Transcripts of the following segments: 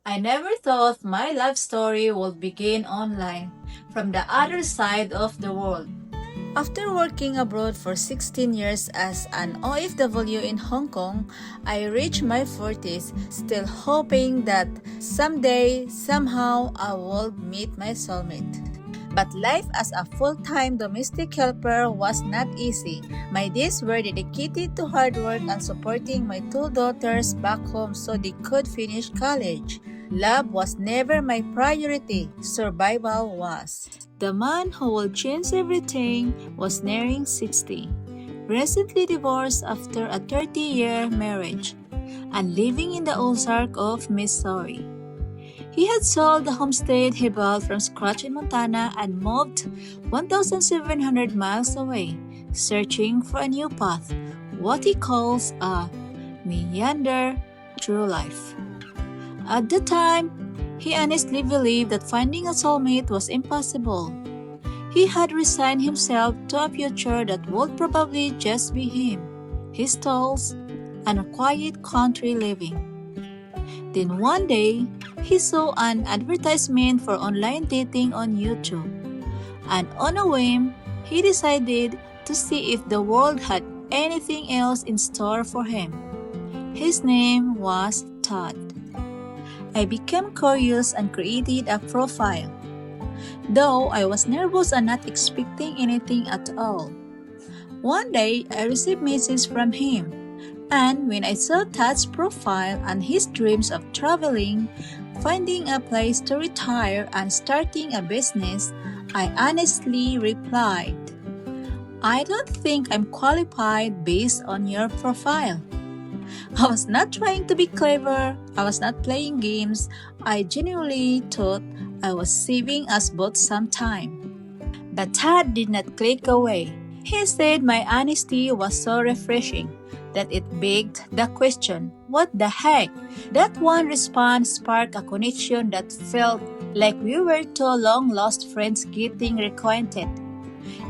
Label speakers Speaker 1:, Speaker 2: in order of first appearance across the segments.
Speaker 1: I never thought my love story would begin online, from the other side of the world. After working abroad for 16 years as an OFW in Hong Kong, I reached my 40s, still hoping that someday, somehow, I will meet my soulmate. But life as a full-time domestic helper was not easy. My days were dedicated to hard work and supporting my two daughters back home so they could finish college. Love was never my priority, survival was. The man who will change everything was nearing 60, recently divorced after a 30-year marriage, and living in the Ozark of Missouri. He had sold the homestead he built from scratch in Montana and moved 1,700 miles away, searching for a new path, what he calls a Meander through life. At the time, he honestly believed that finding a soulmate was impossible. He had resigned himself to a future that would probably just be him, his tools, and a quiet country living. Then one day, he saw an advertisement for online dating on YouTube, and on a whim, he decided to see if the world had anything else in store for him. His name was Todd. I became curious and created a profile, though I was nervous and not expecting anything at all. One day, I received messages from him, and when I saw Todd's profile and his dreams of traveling, finding a place to retire, and starting a business, I honestly replied, "I don't think I'm qualified based on your profile." I was not trying to be clever. I was not playing games. I genuinely thought I was saving us both some time. But Todd did not click away. He said my honesty was so refreshing that it begged the question, what the heck? That one response sparked a connection that felt like we were two long-lost friends getting reacquainted.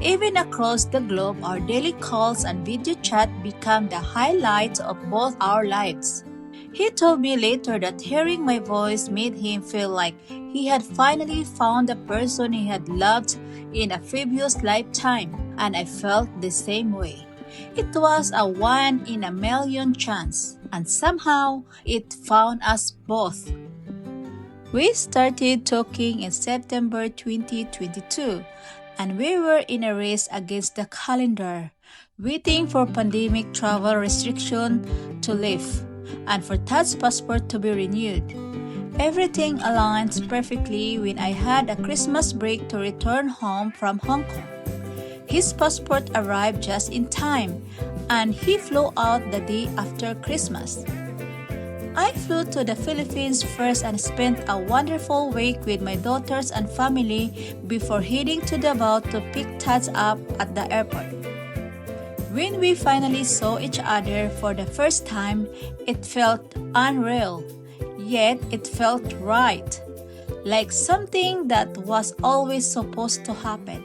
Speaker 1: Even across the globe, our daily calls and video chat became the highlights of both our lives. He told me later that hearing my voice made him feel like he had finally found the person he had loved in a previous lifetime, and I felt the same way. It was a one-in-a-million chance, and somehow it found us both. We started talking in September 2022, and we were in a race against the calendar, waiting for pandemic travel restriction to lift and for Todd's passport to be renewed. Everything aligned perfectly when I had a Christmas break to return home from Hong Kong. His passport arrived just in time, and he flew out the day after Christmas. I flew to the Philippines first and spent a wonderful week with my daughters and family before heading to Davao to pick Todd up at the airport. When we finally saw each other for the first time, it felt unreal, yet it felt right, like something that was always supposed to happen.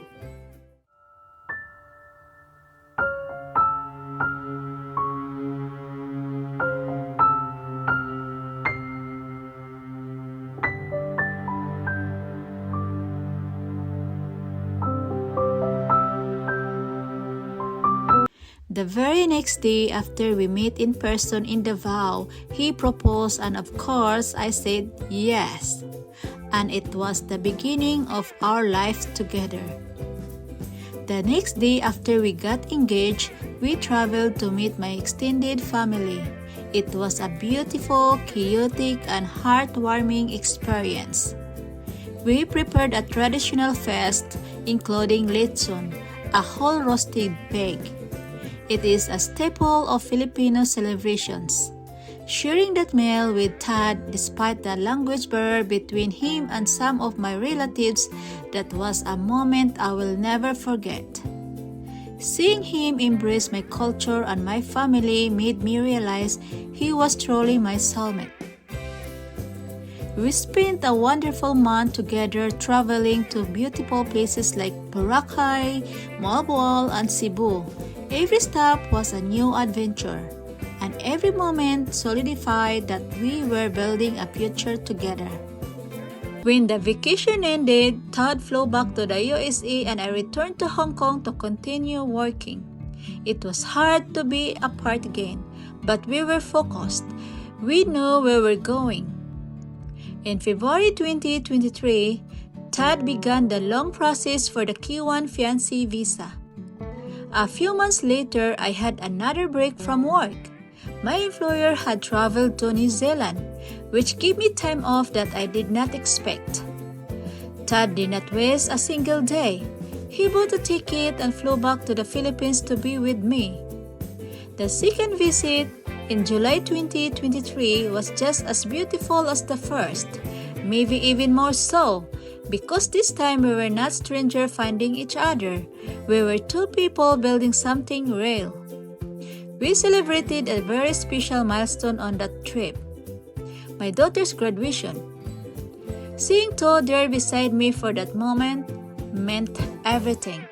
Speaker 1: The very next day after we met in person in Davao, he proposed, and of course I said yes. And it was the beginning of our life together. The next day after we got engaged, we traveled to meet my extended family. It was a beautiful, chaotic, and heartwarming experience. We prepared a traditional feast, including lechon, a whole roasted pig. It is a staple of Filipino celebrations. Sharing that meal with Todd, despite the language barrier between him and some of my relatives, that was a moment I will never forget. Seeing him embrace my culture and my family made me realize he was truly my soulmate. We spent a wonderful month together traveling to beautiful places like Boracay, Malboal, and Cebu. Every stop was a new adventure, and every moment solidified that we were building a future together. When the vacation ended, Todd flew back to the USA and I returned to Hong Kong to continue working. It was hard to be apart again, but we were focused. We knew where we were going. In February 2023, Todd began the long process for the K1 fiancé visa. A few months later, I had another break from work. My employer had traveled to New Zealand, which gave me time off that I did not expect. Todd did not waste a single day. He bought a ticket and flew back to the Philippines to be with me. The second visit in July 2023 was just as beautiful as the first, maybe even more so, because this time we were not strangers finding each other. We were two people building something real. We celebrated a very special milestone on that trip, my daughter's graduation. Seeing Todd there beside me for that moment meant everything.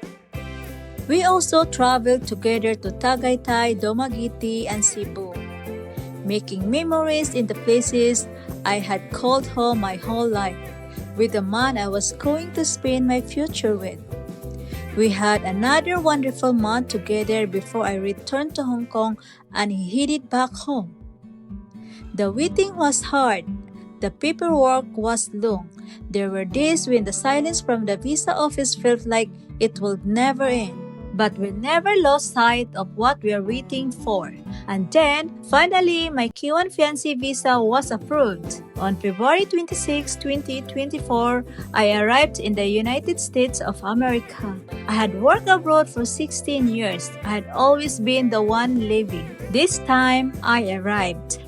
Speaker 1: We also traveled together to Tagaytay, Dumaguete, and Cebu, making memories in the places I had called home my whole life, with the man I was going to spend my future with. We had another wonderful month together before I returned to Hong Kong and he headed back home. The waiting was hard. The paperwork was long. There were days when the silence from the visa office felt like it would never end. But we never lost sight of what we were waiting for. And then, finally, my K1 fiancé visa was approved. On February 26, 2024, I arrived in the United States of America. I had worked abroad for 16 years. I had always been the one leaving. This time, I arrived.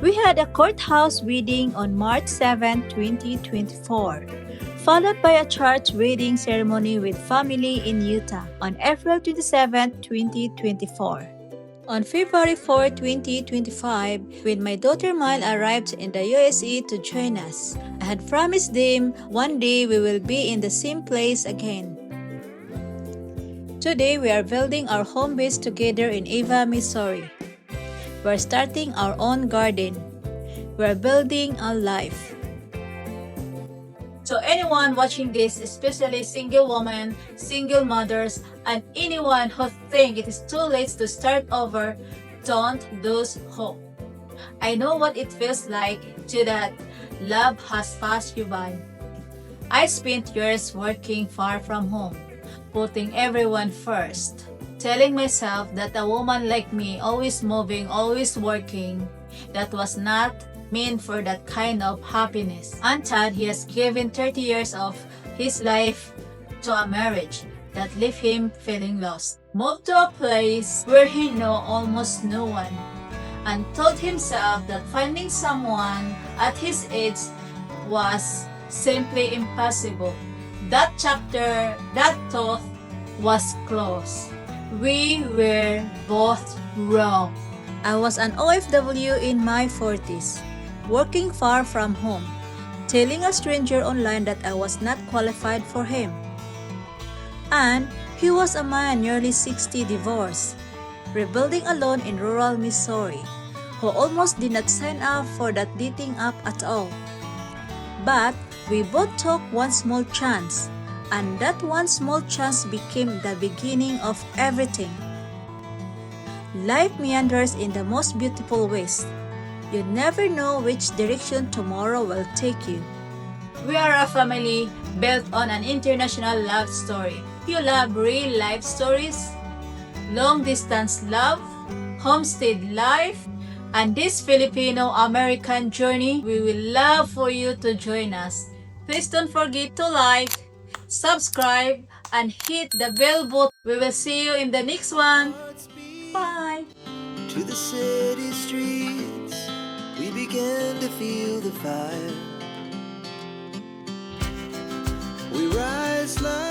Speaker 1: We had a courthouse wedding on March 7, 2024. Followed by a church wedding ceremony with family in Utah on April 27, 2024. On February 4, 2025, when my daughter Mael arrived in the USA to join us, I had promised them one day we will be in the same place again. Today, we are building our home base together in Ava, Missouri. We're starting our own garden. We're building a life. So anyone watching this, especially single women, single mothers, and anyone who think it is too late to start over, don't lose hope. I know what it feels like to that love has passed you by. I spent years working far from home, putting everyone first, telling myself that a woman like me, always moving, always working, that was not meant for that kind of happiness. And Todd, he has given 30 years of his life to a marriage that left him feeling lost. Moved to a place where he knew almost no one, and told himself that finding someone at his age was simply impossible. That chapter, that thought was closed. We were both wrong. I was an OFW in my 40s, working far from home, telling a stranger online that I was not qualified for him. And he was a man nearly 60, divorced, rebuilding alone in rural Missouri, who almost did not sign up for that dating app at all. But we both took one small chance, and that one small chance became the beginning of everything. Life meanders in the most beautiful ways. You never know which direction tomorrow will take you. We are a family built on an international love story. You love real life stories, long-distance love, homestead life, and this Filipino-American journey. We will love for you to join us. Please don't forget to like, subscribe, and hit the bell button. We will see you in the next one. Bye!
Speaker 2: To the city streets, we began to feel the fire. We rise like